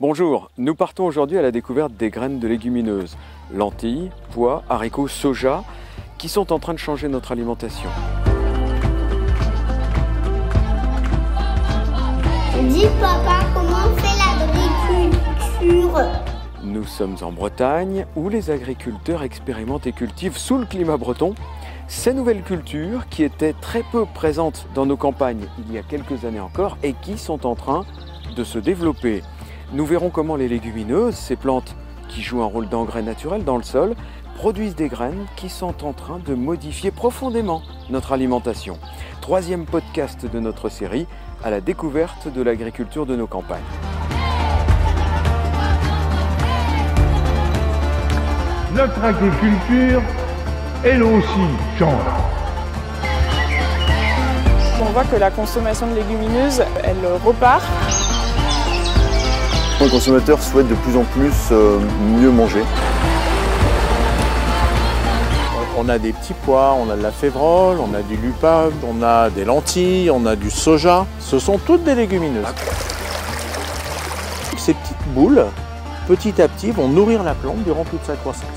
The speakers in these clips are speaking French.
Bonjour, nous partons aujourd'hui à la découverte des graines de légumineuses, lentilles, pois, haricots, soja, qui sont en train de changer notre alimentation. Dis papa, comment on fait l'agriculture? Nous sommes en Bretagne où les agriculteurs expérimentent et cultivent sous le climat breton ces nouvelles cultures qui étaient très peu présentes dans nos campagnes il y a quelques années encore et qui sont en train de se développer. Nous verrons comment les légumineuses, ces plantes qui jouent un rôle d'engrais naturel dans le sol, produisent des graines qui sont en train de modifier profondément notre alimentation. Troisième podcast de notre série, à la découverte de l'agriculture de nos campagnes. Notre agriculture, elle aussi, change. On voit que la consommation de légumineuses, elle repart. Les consommateurs souhaitent de plus en plus mieux manger. On a des petits pois, on a de la févrole, on a du lupin, on a des lentilles, on a du soja. Ce sont toutes des légumineuses. Ces petites boules, petit à petit, vont nourrir la plante durant toute sa croissance.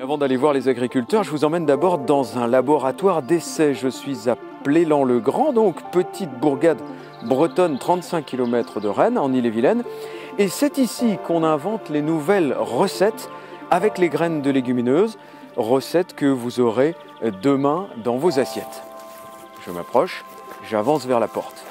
Avant d'aller voir les agriculteurs, je vous emmène d'abord dans un laboratoire d'essai. Je suis à Plélan-le-Grand, donc petite bourgade bretonne, 35 km de Rennes, en Ille-et-Vilaine. Et c'est ici qu'on invente les nouvelles recettes avec les graines de légumineuses, recettes que vous aurez demain dans vos assiettes. Je m'approche, j'avance vers la porte.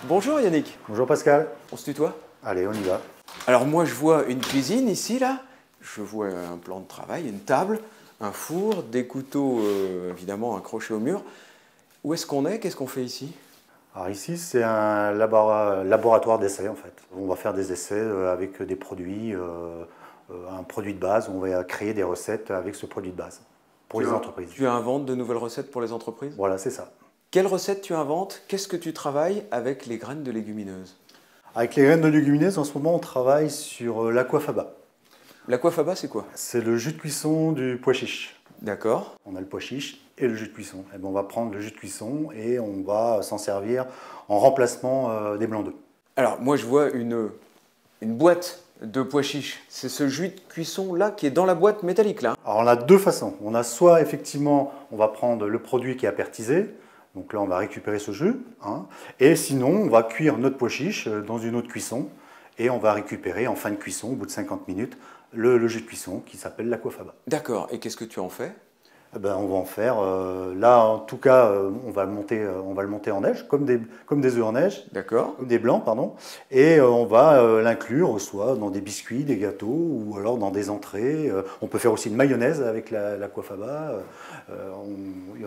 Bonjour Yannick. Bonjour Pascal. On se tutoie? Allez, on y va. Alors moi je vois une cuisine ici là, je vois un plan de travail, une table, un four, des couteaux évidemment accrochés au mur. Où est-ce qu'on est? Qu'est-ce qu'on fait ici? Alors ici c'est un laboratoire d'essai en fait. On va faire des essais avec des produits, un produit de base, on va créer des recettes avec ce produit de base pour les entreprises. Tu inventes de nouvelles recettes pour les entreprises? Voilà, c'est ça. Quelles recettes tu inventes? Qu'est-ce que tu travailles avec les graines de légumineuses? Avec les graines de légumineuses, en ce moment, on travaille sur l'aquafaba. L'aquafaba, c'est quoi? C'est le jus de cuisson du pois chiche. D'accord. On a le pois chiche et le jus de cuisson. Et ben, on va prendre le jus de cuisson et on va s'en servir en remplacement des blancs d'œufs. Alors, moi, je vois une boîte de pois chiche. C'est ce jus de cuisson-là qui est dans la boîte métallique, là. Alors, on a deux façons. On a soit, effectivement, on va prendre le produit qui est apertisé. Donc là, on va récupérer ce jus. Et sinon, on va cuire notre pois chiche dans une autre cuisson. Et on va récupérer en fin de cuisson, au bout de 50 minutes, le jus de cuisson qui s'appelle l'aquafaba. D'accord. Et qu'est-ce que tu en fais? On va en faire, là en tout cas, on va le monter en neige, comme des œufs en neige. D'accord. Comme des blancs, pardon. Et on va l'inclure soit dans des biscuits, des gâteaux, ou alors dans des entrées. On peut faire aussi une mayonnaise avec l'aquafaba.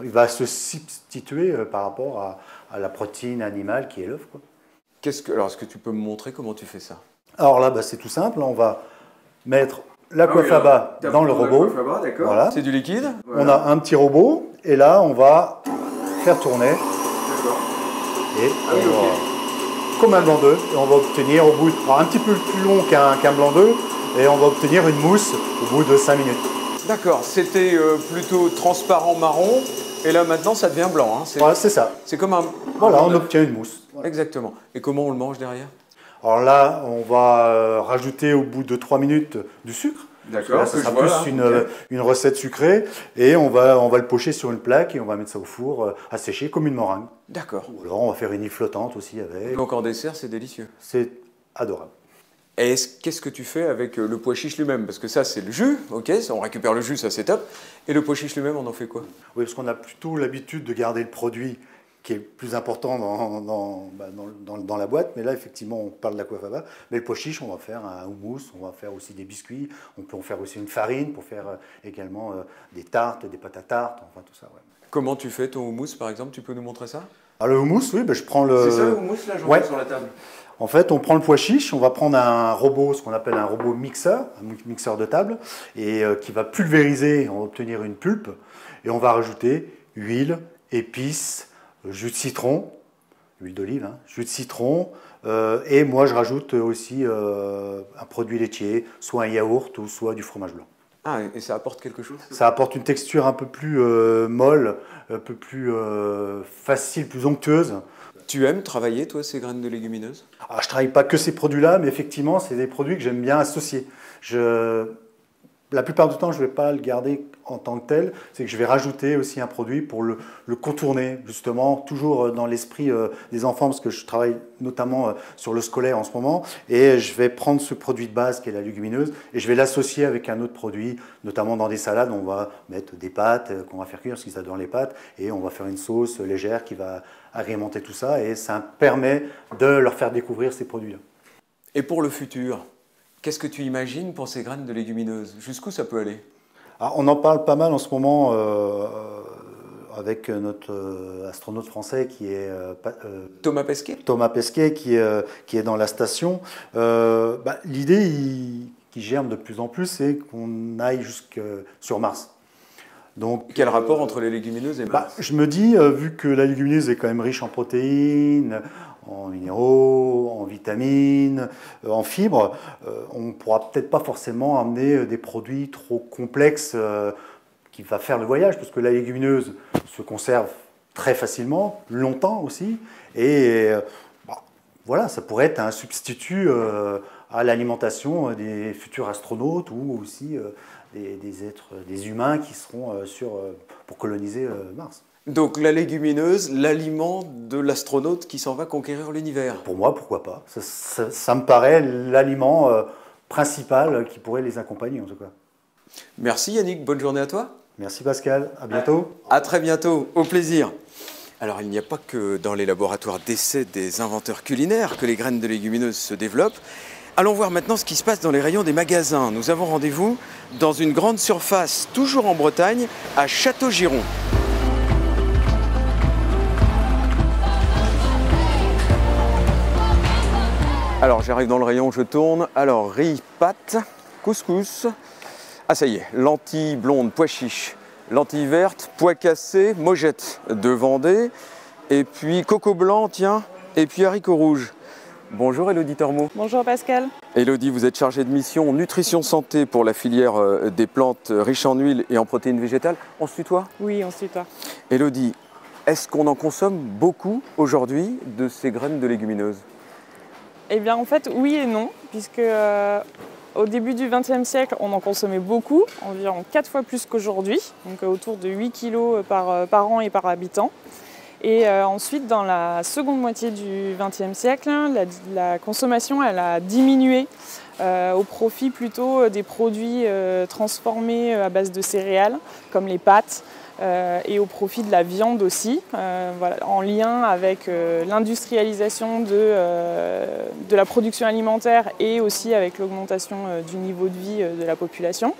Il va se substituer par rapport à la protéine animale qui est l'œuf. Alors, est-ce que tu peux me montrer comment tu fais ça? Alors là, c'est tout simple. On va mettre l'aquafaba dans le robot. Voilà. C'est du liquide. On a un petit robot et là on va faire tourner. Et comme un blanc d'œuf, et on va obtenir au bout un petit peu plus long qu'un blanc d'œuf, et on va obtenir une mousse au bout de 5 minutes. D'accord, c'était plutôt transparent marron et là maintenant ça devient blanc. Hein. Voilà, c'est ça. C'est comme un. Voilà, on obtient une mousse. Voilà. Exactement. Et comment on le mange derrière? Alors là, on va rajouter au bout de 3 minutes du sucre. D'accord. Là, ça sera plus une recette sucrée. Et on va le pocher sur une plaque et on va mettre ça au four à sécher comme une meringue. D'accord. Ou alors on va faire une île flottante aussi avec. Donc en dessert, c'est délicieux. C'est adorable. Et qu'est-ce que tu fais avec le pois chiche lui-même? Parce que ça, c'est le jus, ok, on récupère le jus, ça c'est top. Et le pois chiche lui-même, on en fait quoi? Oui, parce qu'on a plutôt l'habitude de garder le produit qui est plus important dans la boîte. Mais là, effectivement, on parle de l'aquafaba. Mais le pois chiche, on va faire un houmous, on va faire aussi des biscuits, on peut en faire aussi une farine pour faire également des tartes, des pâtes à tarte, enfin tout ça. Ouais. Comment tu fais ton houmous, par exemple? Tu peux nous montrer ça? Alors le houmous, oui, je prends le... C'est ça le houmous, là, j'en mets sur la table. En fait, on prend le pois chiche, on va prendre un robot, ce qu'on appelle un robot mixeur, un mixeur de table, et qui va pulvériser, on va obtenir une pulpe, et on va rajouter huile, épices, jus de citron, huile d'olive, jus de citron, et moi je rajoute aussi un produit laitier, soit un yaourt ou soit du fromage blanc. Ah, et ça apporte quelque chose? Ça apporte une texture un peu plus molle, un peu plus facile, plus onctueuse. Tu aimes travailler, toi, ces graines de légumineuses? Alors, je ne travaille pas que ces produits-là, mais effectivement, c'est des produits que j'aime bien associer. La plupart du temps, je ne vais pas le garder en tant que tel, c'est que je vais rajouter aussi un produit pour le contourner, justement, toujours dans l'esprit des enfants, parce que je travaille notamment sur le scolaire en ce moment, et je vais prendre ce produit de base qui est la légumineuse, et je vais l'associer avec un autre produit, notamment dans des salades, on va mettre des pâtes qu'on va faire cuire, parce qu'ils adorent les pâtes, et on va faire une sauce légère qui va agrémenter tout ça, et ça permet de leur faire découvrir ces produits-là. Et pour le futur, qu'est-ce que tu imagines pour ces graines de légumineuses? Jusqu'où ça peut aller? Alors, on en parle pas mal en ce moment avec notre astronaute français qui est Thomas Pesquet? Thomas Pesquet qui est dans la station. L'idée qui germe de plus en plus, c'est qu'on aille jusque sur Mars. Donc, quel rapport entre les légumineuses et Mars? Je me dis, vu que la légumineuse est quand même riche en protéines, en minéraux, en vitamines, en fibres, on ne pourra peut-être pas forcément amener des produits trop complexes qui va faire le voyage, parce que la légumineuse se conserve très facilement, longtemps aussi, et voilà, ça pourrait être un substitut à l'alimentation des futurs astronautes ou aussi des humains qui seront pour coloniser Mars. Donc la légumineuse, l'aliment de l'astronaute qui s'en va conquérir l'univers. Pour moi, pourquoi pas. Ça me paraît l'aliment principal qui pourrait les accompagner en tout cas. Merci Yannick, bonne journée à toi. Merci Pascal, à bientôt. À très bientôt, au plaisir. Alors il n'y a pas que dans les laboratoires d'essai des inventeurs culinaires que les graines de légumineuses se développent. Allons voir maintenant ce qui se passe dans les rayons des magasins. Nous avons rendez-vous dans une grande surface, toujours en Bretagne, à Château-Giron. Alors j'arrive dans le rayon, je tourne. Alors riz, pâtes, couscous. Ah ça y est, lentilles blondes, pois chiches, lentilles vertes, pois cassés, mojettes de Vendée. Et puis coco blanc, tiens, et puis haricots rouges. Bonjour Élodie Tormeau. Bonjour Pascal. Élodie, vous êtes chargée de mission nutrition santé pour la filière des plantes riches en huile et en protéines végétales. On se tutoie? Oui, on se tutoie. Élodie, est-ce qu'on en consomme beaucoup aujourd'hui de ces graines de légumineuses? Eh bien en fait oui et non, puisque au début du XXe siècle on en consommait beaucoup, environ 4 fois plus qu'aujourd'hui, donc autour de 8 kg par an et par habitant. Et ensuite dans la seconde moitié du XXe siècle, la consommation elle a diminué au profit plutôt des produits transformés à base de céréales comme les pâtes. Et au profit de la viande aussi, voilà, en lien avec l'industrialisation de la production alimentaire et aussi avec l'augmentation du niveau de vie de la population.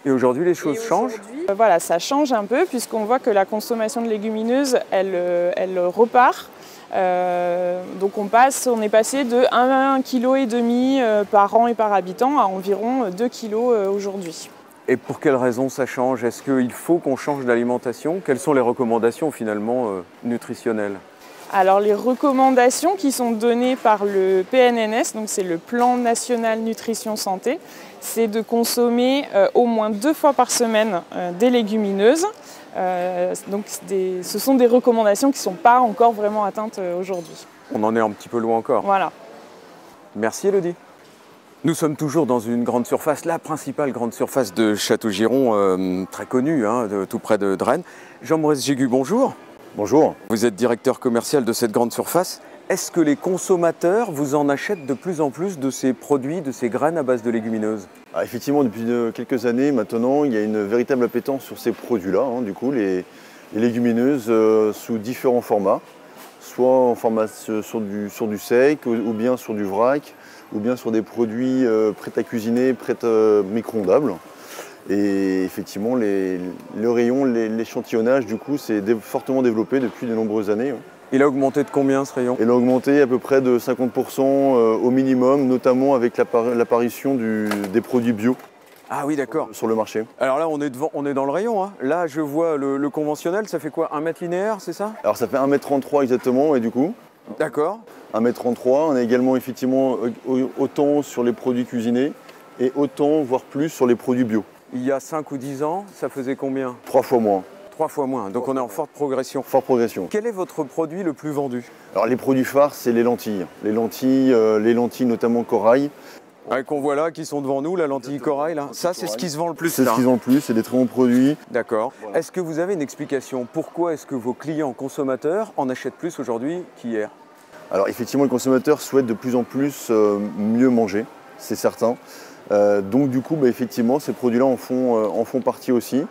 Et aujourd'hui, les choses changent? Voilà, ça change un peu puisqu'on voit que la consommation de légumineuses, elle repart. Donc on est passé de 1,5 kg par an et par habitant à environ 2 kg aujourd'hui. Et pour quelles raisons ça change? Est-ce qu'il faut qu'on change d'alimentation? Quelles sont les recommandations finalement nutritionnelles? Alors les recommandations qui sont données par le PNNS, donc c'est le Plan National Nutrition Santé, c'est de consommer au moins 2 fois par semaine des légumineuses. Donc ce sont des recommandations qui ne sont pas encore vraiment atteintes aujourd'hui. On en est un petit peu loin encore. Voilà. Merci Élodie. Nous sommes toujours dans une grande surface, la principale grande surface de Château-Giron, très connue, tout près de Rennes. Jean-Maurice Jégu, bonjour. Bonjour. Vous êtes directeur commercial de cette grande surface. Est-ce que les consommateurs vous en achètent de plus en plus de ces produits, de ces graines à base de légumineuses? Effectivement, depuis quelques années maintenant, il y a une véritable appétence sur ces produits-là, du coup, les légumineuses sous différents formats, soit en format sur du sec, ou bien sur du vrac, ou bien sur des produits prêts à cuisiner, prêts micro-ondables. Et effectivement, le rayon, l'échantillonnage, du coup, s'est fortement développé depuis de nombreuses années. Il a augmenté de combien ce rayon? Il a augmenté à peu près de 50% au minimum, notamment avec l'apparition des produits bio. Ah oui, d'accord. Sur le marché. Alors là, on est dans le rayon. Là, je vois le conventionnel, ça fait quoi? 1 mètre linéaire, c'est ça? Alors ça fait 1,33 m exactement, et du coup. D'accord. 1,33 m. On a également effectivement autant sur les produits cuisinés et autant, voire plus, sur les produits bio. Il y a 5 ou 10 ans, ça faisait combien? 3 fois moins. 3 fois moins, donc on est en forte progression. Forte progression. Quel est votre produit le plus vendu? Alors les produits phares, c'est les lentilles. Les lentilles notamment corail. Qu'on voit là, qui sont devant nous, la lentille corail, là. Ça, c'est ce qui se vend le plus. C'est ce qui se vend le plus, c'est des très bons produits. D'accord. Voilà. Est-ce que vous avez une explication? Pourquoi est-ce que vos clients consommateurs en achètent plus aujourd'hui qu'hier? Alors effectivement, les consommateurs souhaitent de plus en plus mieux manger, c'est certain. Donc du coup, effectivement, ces produits-là en font partie aussi.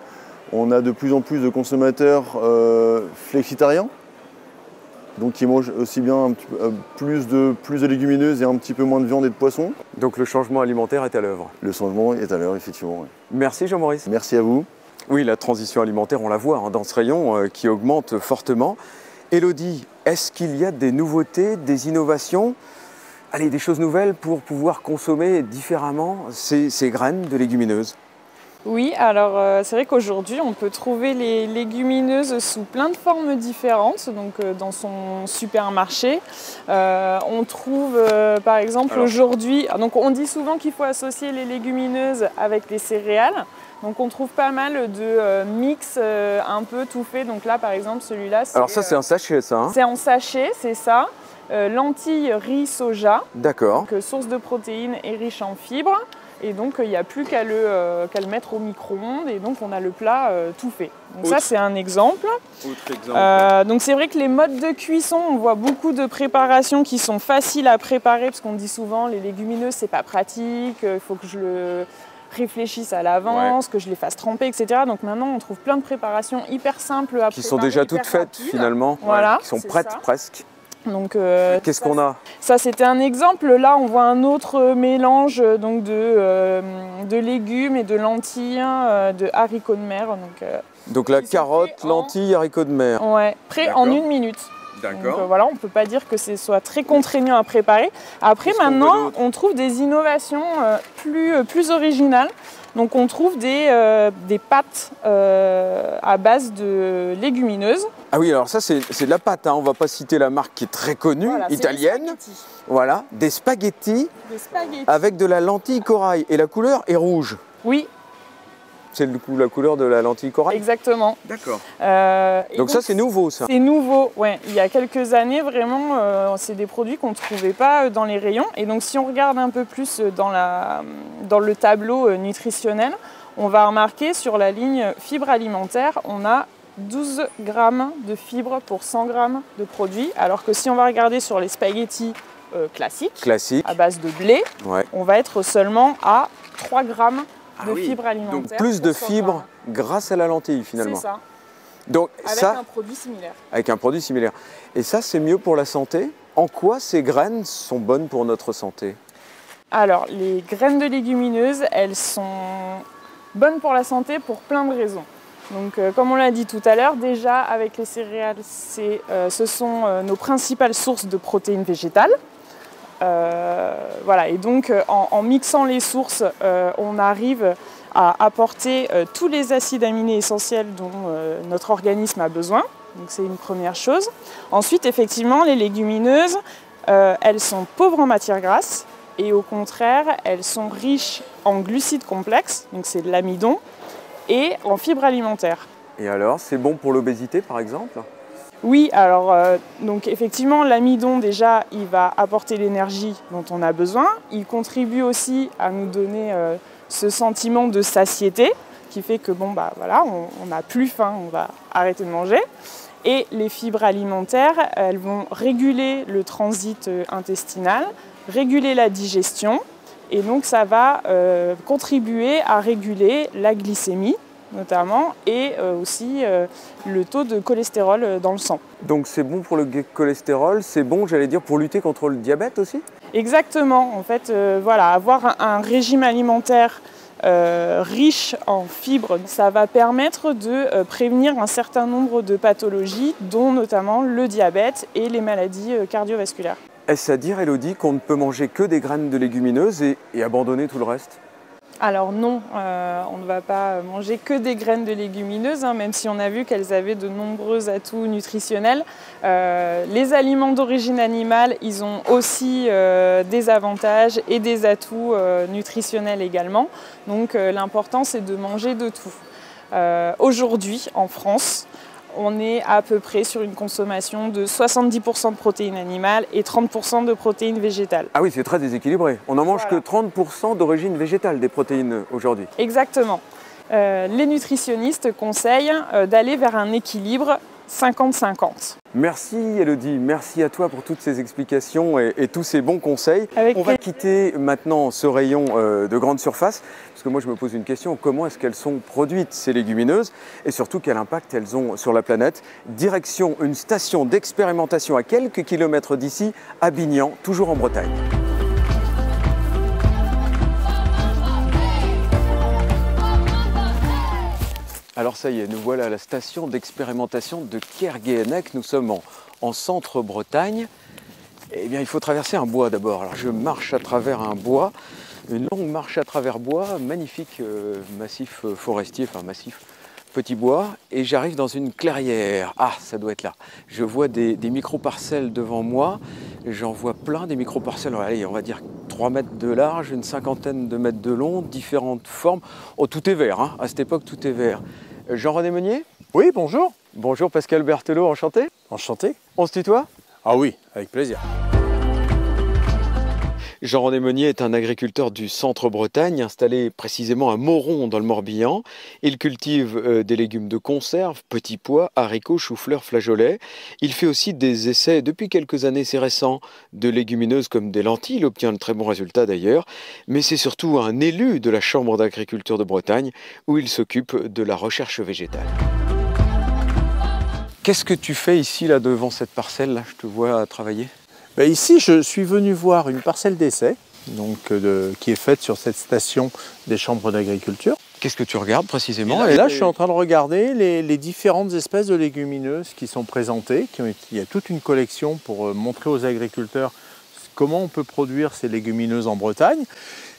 On a de plus en plus de consommateurs flexitariens, donc qui mangent aussi bien plus de légumineuses et un petit peu moins de viande et de poisson. Donc le changement alimentaire est à l'œuvre. Le changement est à l'œuvre, effectivement. Oui. Merci Jean-Maurice. Merci à vous. Oui, la transition alimentaire, on la voit dans ce rayon qui augmente fortement. Élodie, est-ce qu'il y a des nouveautés, des innovations, des choses nouvelles pour pouvoir consommer différemment ces graines de légumineuses? Oui, alors c'est vrai qu'aujourd'hui on peut trouver les légumineuses sous plein de formes différentes, donc dans son supermarché. On trouve par exemple aujourd'hui, donc on dit souvent qu'il faut associer les légumineuses avec les céréales. Donc on trouve pas mal de mix un peu tout fait. Donc là par exemple celui-là c'est... Alors ça c'est un sachet ça hein? C'est en sachet, c'est ça. Lentilles, riz, soja. D'accord. Donc source de protéines et riche en fibres. Et donc il n'y a plus qu'à le mettre au micro-ondes et donc on a le plat tout fait. Donc ça c'est un exemple. Autre exemple. Donc c'est vrai que les modes de cuisson, on voit beaucoup de préparations qui sont faciles à préparer parce qu'on dit souvent les légumineuses c'est pas pratique, il faut que je le réfléchisse à l'avance, que je les fasse tremper, etc. Donc maintenant on trouve plein de préparations hyper simples à préparer. Qui sont déjà toutes faites finalement, voilà, qui sont prêtes presque. Donc, qu'est-ce qu'on a? Ça c'était un exemple. Là on voit un autre mélange donc, de légumes et de lentilles, de haricots de mer. Donc la carotte, lentilles, haricots de mer. Ouais, prêt en 1 minute. D'accord. Donc voilà, on ne peut pas dire que ce soit très contraignant à préparer. Après maintenant on trouve des innovations plus originales. Donc on trouve des pâtes à base de légumineuses. Ah oui, alors ça c'est de la pâte, hein. On ne va pas citer la marque qui est très connue, voilà, italienne. Voilà, des spaghettis avec de la lentille corail. Et la couleur est rouge. Oui. C'est du coup la couleur de la lentille corail? Exactement. D'accord. Donc ça c'est nouveau ça? C'est nouveau, ouais. Il y a quelques années vraiment, c'est des produits qu'on ne trouvait pas dans les rayons. Et donc si on regarde un peu plus dans le tableau nutritionnel, on va remarquer sur la ligne fibres alimentaires, on a 12 grammes de fibres pour 100 grammes de produits. Alors que si on va regarder sur les spaghettis classiques, à base de blé, on va être seulement à 3 grammes de fibres alimentaires. Donc plus de fibres grâce à la lentille finalement. C'est ça. Donc, avec un produit similaire. Avec un produit similaire. Et ça c'est mieux pour la santé? En quoi ces graines sont bonnes pour notre santé? Alors les graines de légumineuses, elles sont bonnes pour la santé pour plein de raisons. Donc comme on l'a dit tout à l'heure, déjà avec les céréales, ce sont nos principales sources de protéines végétales. Voilà, et donc en mixant les sources, on arrive à apporter tous les acides aminés essentiels dont notre organisme a besoin. Donc c'est une première chose. Ensuite, effectivement, les légumineuses, elles sont pauvres en matières grasses et au contraire, elles sont riches en glucides complexes, donc c'est de l'amidon, et en fibres alimentaires. Et alors, c'est bon pour l'obésité par exemple? Oui, alors donc effectivement l'amidon déjà il va apporter l'énergie dont on a besoin. Il contribue aussi à nous donner ce sentiment de satiété qui fait que bon bah voilà, on n'a plus faim, on va arrêter de manger. Et les fibres alimentaires, elles vont réguler le transit intestinal, réguler la digestion et donc ça va contribuer à réguler la glycémie notamment, et aussi le taux de cholestérol dans le sang. Donc c'est bon pour le cholestérol, c'est bon, j'allais dire, pour lutter contre le diabète aussi? Exactement, en fait, voilà, avoir un régime alimentaire riche en fibres, ça va permettre de prévenir un certain nombre de pathologies, dont notamment le diabète et les maladies cardiovasculaires. Est-ce à dire, Élodie, qu'on ne peut manger que des graines de légumineuses et abandonner tout le reste? Alors non, on ne va pas manger que des graines de légumineuses, hein, même si on a vu qu'elles avaient de nombreux atouts nutritionnels. Les aliments d'origine animale, ils ont aussi des avantages et des atouts nutritionnels également. Donc l'important, c'est de manger de tout. Aujourd'hui, en France, on est à peu près sur une consommation de 70% de protéines animales et 30% de protéines végétales. Ah oui, c'est très déséquilibré. On n'en mange Voilà. que 30% d'origine végétale des protéines aujourd'hui. Exactement. Les nutritionnistes conseillent d'aller vers un équilibre 50-50. Merci Elodie, merci à toi pour toutes ces explications et tous ces bons conseils. Avec On va quitter maintenant ce rayon de grande surface, parce que moi je me pose une question, comment est-ce qu'elles sont produites ces légumineuses et surtout quel impact elles ont sur la planète. Direction une station d'expérimentation à quelques kilomètres d'ici, à Bignan, toujours en Bretagne. Alors ça y est, nous voilà à la station d'expérimentation de Kerguéhennec. Nous sommes en centre-Bretagne. Eh bien, il faut traverser un bois d'abord. Alors je marche à travers un bois, une longue marche à travers bois, magnifique massif forestier, enfin massif petit bois, et j'arrive dans une clairière. Ah, ça doit être là. Je vois des micro-parcelles devant moi. J'en vois plein, des micro-parcelles, allez, on va dire 3 mètres de large, une cinquantaine de mètres de long, différentes formes. Oh, tout est vert, hein. À cette époque, tout est vert. Jean-René Meunier? Oui, bonjour. Bonjour Pascal Berthelot, enchanté. Enchanté. On se tutoie? Ah oui, avec plaisir. Jean-René Meunier est un agriculteur du centre-Bretagne, installé précisément à Moron dans le Morbihan. Il cultive des légumes de conserve, petits pois, haricots, choux-fleurs, flageolets. Il fait aussi des essais, depuis quelques années, c'est récent, de légumineuses comme des lentilles. Il obtient de très bons résultats d'ailleurs. Mais c'est surtout un élu de la Chambre d'agriculture de Bretagne, où il s'occupe de la recherche végétale. Qu'est-ce que tu fais ici, là, devant cette parcelle, là? Je te vois travailler. Ben ici, je suis venu voir une parcelle d'essai qui est faite sur cette station des chambres d'agriculture. Qu'est-ce que tu regardes précisément? Et là, je suis en train de regarder les différentes espèces de légumineuses qui sont présentées. Il y a toute une collection pour montrer aux agriculteurs comment on peut produire ces légumineuses en Bretagne.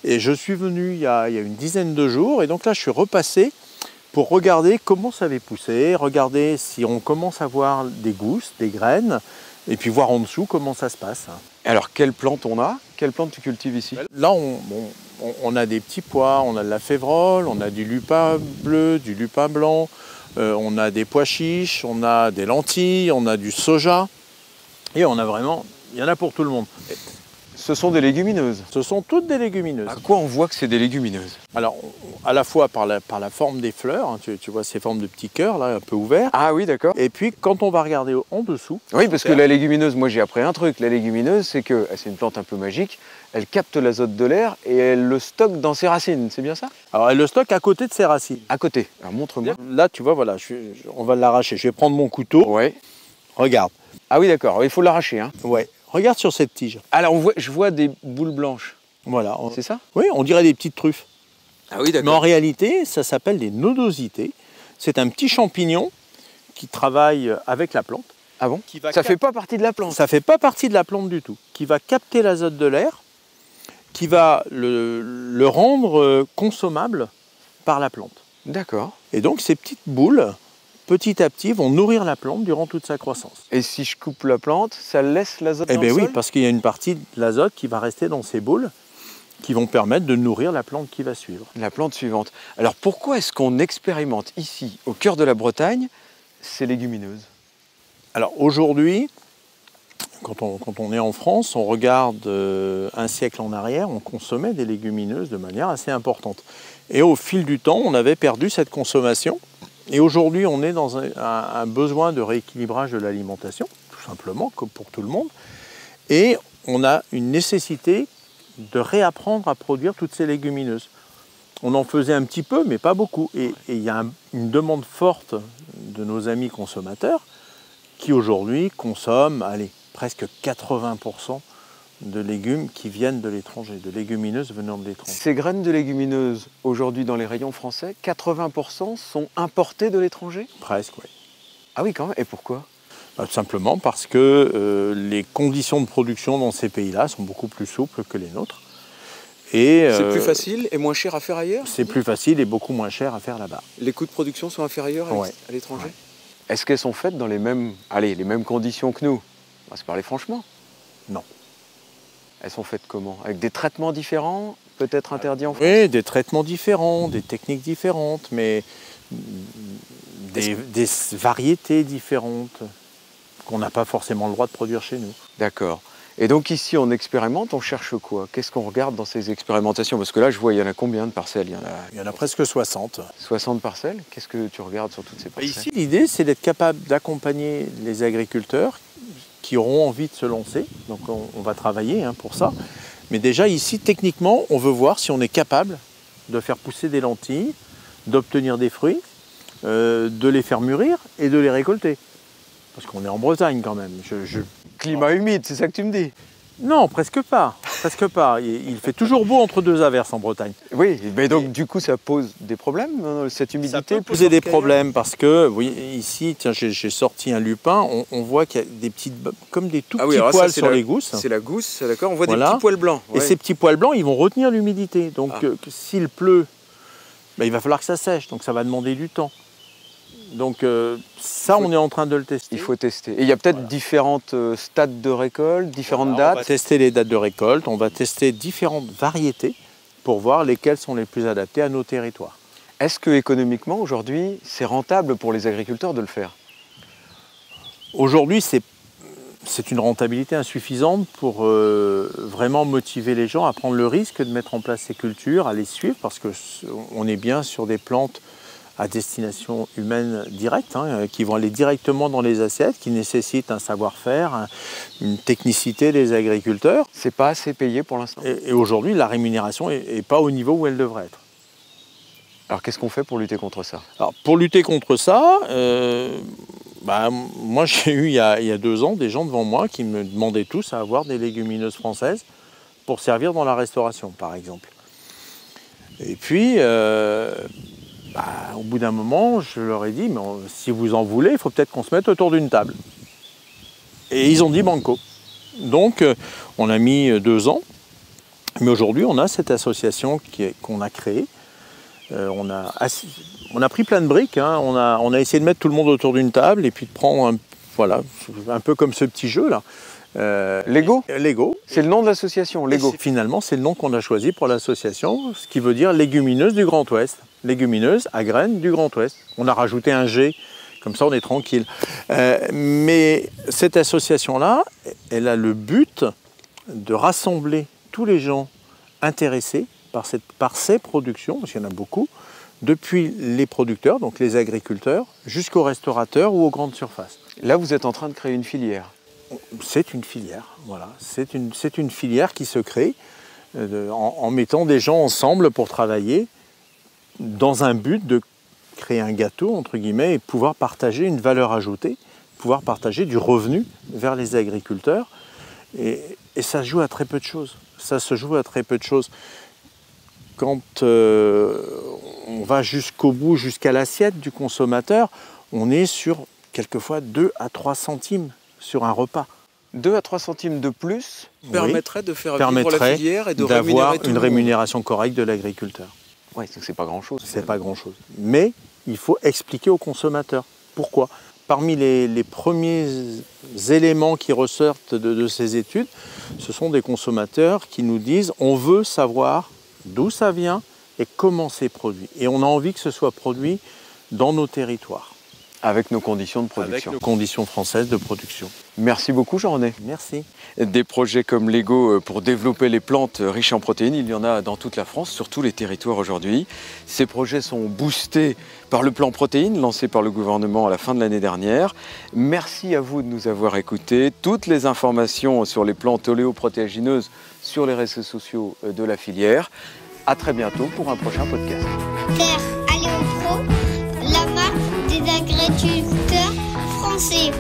Et je suis venu il y a une dizaine de jours, et donc là, je suis repassé pour regarder comment ça avait poussé, regarder si on commence à voir des gousses, des graines, et puis voir en dessous comment ça se passe. Alors, quelles plantes on a? Quelles plantes tu cultives ici? Là, on a des petits pois, on a de la févrole, on a du lupin bleu, du lupin blanc, on a des pois chiches, on a des lentilles, on a du soja. Et on a vraiment, il y en a pour tout le monde. Ce sont des légumineuses. Ce sont toutes des légumineuses. À quoi on voit que c'est des légumineuses? Alors, à la fois par la forme des fleurs, hein, tu vois ces formes de petits cœurs, là, un peu ouverts. Ah oui, d'accord. Et puis, quand on va regarder en dessous... Oui, parce que la légumineuse, moi j'ai appris un truc. La légumineuse, c'est une plante un peu magique. Elle capte l'azote de l'air et elle le stocke dans ses racines. C'est bien ça? Alors, elle le stocke à côté de ses racines. À côté. Alors, montre-moi. Là, tu vois, voilà, on va l'arracher. Je vais prendre mon couteau. Ouais. Regarde. Ah oui, d'accord. Il faut l'arracher, hein. Ouais. Regarde sur cette tige. Alors, je vois des boules blanches. Voilà. C'est ça? Oui, on dirait des petites truffes. Ah oui, d'accord. Mais en réalité, ça s'appelle des nodosités. C'est un petit champignon qui travaille avec la plante. Ah bon? Ça fait pas partie de la plante? Ça ne fait pas partie de la plante du tout. Qui va capter l'azote de l'air, qui va le rendre consommable par la plante. D'accord. Et donc, ces petites boules, petit à petit, vont nourrir la plante durant toute sa croissance. Et si je coupe la plante, ça laisse l'azote dans le oui, sol? parce qu'il y a une partie de l'azote qui va rester dans ces boules, qui vont permettre de nourrir la plante qui va suivre. La plante suivante. Alors pourquoi est-ce qu'on expérimente ici, au cœur de la Bretagne, ces légumineuses? Alors aujourd'hui, quand on est en France, on regarde un siècle en arrière, on consommait des légumineuses de manière assez importante. Et au fil du temps, on avait perdu cette consommation. Et aujourd'hui, on est dans un besoin de rééquilibrage de l'alimentation, tout simplement, comme pour tout le monde. Et on a une nécessité de réapprendre à produire toutes ces légumineuses. On en faisait un petit peu, mais pas beaucoup. Et il y a une demande forte de nos amis consommateurs qui aujourd'hui consomment, presque 80% de légumes qui viennent de l'étranger, de légumineuses venant de l'étranger. Ces graines de légumineuses, aujourd'hui dans les rayons français, 80% sont importées de l'étranger? Presque, oui. Ah oui, quand même. Et pourquoi? Tout simplement parce que les conditions de production dans ces pays-là sont beaucoup plus souples que les nôtres. C'est plus facile et moins cher à faire ailleurs? C'est plus facile et beaucoup moins cher à faire là-bas. Les coûts de production sont inférieurs Ouais. à l'étranger? Ouais. Est-ce qu'elles sont faites dans les mêmes conditions que nous? On va se parler franchement. Non. Elles sont faites comment? Avec des traitements différents, peut-être interdits en France? Oui, des traitements différents, des techniques différentes, mais des variétés différentes qu'on n'a pas forcément le droit de produire chez nous. D'accord. Et donc ici, on expérimente, on cherche quoi? Qu'est-ce qu'on regarde dans ces expérimentations? Parce que là, je vois, il y en a combien de parcelles? Il y en a presque 60. 60 parcelles? Qu'est-ce que tu regardes sur toutes ces parcelles? Ici, l'idée, c'est d'être capable d'accompagner les agriculteurs qui auront envie de se lancer. Donc on va travailler pour ça. Mais déjà ici, techniquement, on veut voir si on est capable de faire pousser des lentilles, d'obtenir des fruits, de les faire mûrir et de les récolter. Parce qu'on est en Bretagne quand même. Climat humide, c'est ça que tu me dis? Non, presque pas. Presque pas. Il fait toujours beau entre deux averses en Bretagne. Oui, mais donc du coup ça pose des problèmes, cette humidité? Ça peut poser des problèmes parce que, vous voyez, ici, tiens, j'ai sorti un lupin, on voit qu'il y a des petites, comme des tout petits poils sur les gousses. C'est la gousse, d'accord, on voit des petits poils blancs. Ouais. Et ces petits poils blancs, ils vont retenir l'humidité. Donc s'il pleut, il va falloir que ça sèche, donc ça va demander du temps. Donc ça, on est en train de le tester. Il faut tester. Et il y a peut-être différentes stades de récolte, différentes dates? On va tester les dates de récolte, on va tester différentes variétés pour voir lesquelles sont les plus adaptées à nos territoires. Est-ce que économiquement, aujourd'hui, c'est rentable pour les agriculteurs de le faire? Aujourd'hui, c'est une rentabilité insuffisante pour vraiment motiver les gens à prendre le risque de mettre en place ces cultures, à les suivre, parce qu'on est bien sur des plantes à destination humaine directe, qui vont aller directement dans les assiettes, qui nécessitent un savoir-faire, une technicité des agriculteurs. C'est pas assez payé pour l'instant. Et aujourd'hui, la rémunération n'est pas au niveau où elle devrait être. Alors qu'est-ce qu'on fait pour lutter contre ça? Alors pour lutter contre ça, moi j'ai eu il y a 2 ans des gens devant moi qui me demandaient tous à avoir des légumineuses françaises pour servir dans la restauration, par exemple. Et puis, au bout d'un moment, je leur ai dit, mais si vous en voulez, il faut peut-être qu'on se mette autour d'une table. Et ils ont dit banco. Donc, on a mis 2 ans. Mais aujourd'hui, on a cette association qu'on a créée. On a pris plein de briques. On a essayé de mettre tout le monde autour d'une table et puis de prendre, un peu comme ce petit jeu-là. Lego? Lego. C'est le nom de l'association, Lego. Finalement, c'est le nom qu'on a choisi pour l'association, ce qui veut dire légumineuse du Grand Ouest. Légumineuse à graines du Grand Ouest. On a rajouté un G, comme ça on est tranquille. Mais cette association-là, elle a le but de rassembler tous les gens intéressés par ces productions, parce qu'il y en a beaucoup, depuis les producteurs, donc les agriculteurs, jusqu'aux restaurateurs ou aux grandes surfaces. Là, vous êtes en train de créer une filière. C'est une filière, voilà. C'est une filière qui se crée en mettant des gens ensemble pour travailler dans un but de créer un gâteau, entre guillemets, et pouvoir partager une valeur ajoutée, pouvoir partager du revenu vers les agriculteurs. Et ça se joue à très peu de choses. Ça se joue à très peu de choses. Quand on va jusqu'au bout, jusqu'à l'assiette du consommateur, on est sur quelquefois 2 à 3 centimes sur un repas. 2 à 3 centimes de plus permettrait de faire vivre la filière et d'avoir une rémunération correcte de l'agriculteur. Oui, c'est pas grand-chose. C'est pas grand-chose. Mais il faut expliquer aux consommateurs pourquoi. Parmi les premiers éléments qui ressortent de ces études, ce sont des consommateurs qui nous disent on veut savoir d'où ça vient et comment c'est produit. Et on a envie que ce soit produit dans nos territoires. Avec nos conditions de production. Avec nos conditions françaises de production. Merci beaucoup Jean-René. Merci. Des projets comme Lego pour développer les plantes riches en protéines, il y en a dans toute la France, sur tous les territoires aujourd'hui. Ces projets sont boostés par le plan protéines lancé par le gouvernement à la fin de l'année dernière. Merci à vous de nous avoir écoutés. Toutes les informations sur les plantes oléoprotéagineuses sur les réseaux sociaux de la filière. À très bientôt pour un prochain podcast. Terre Aléopro, la marque des agriculteurs français.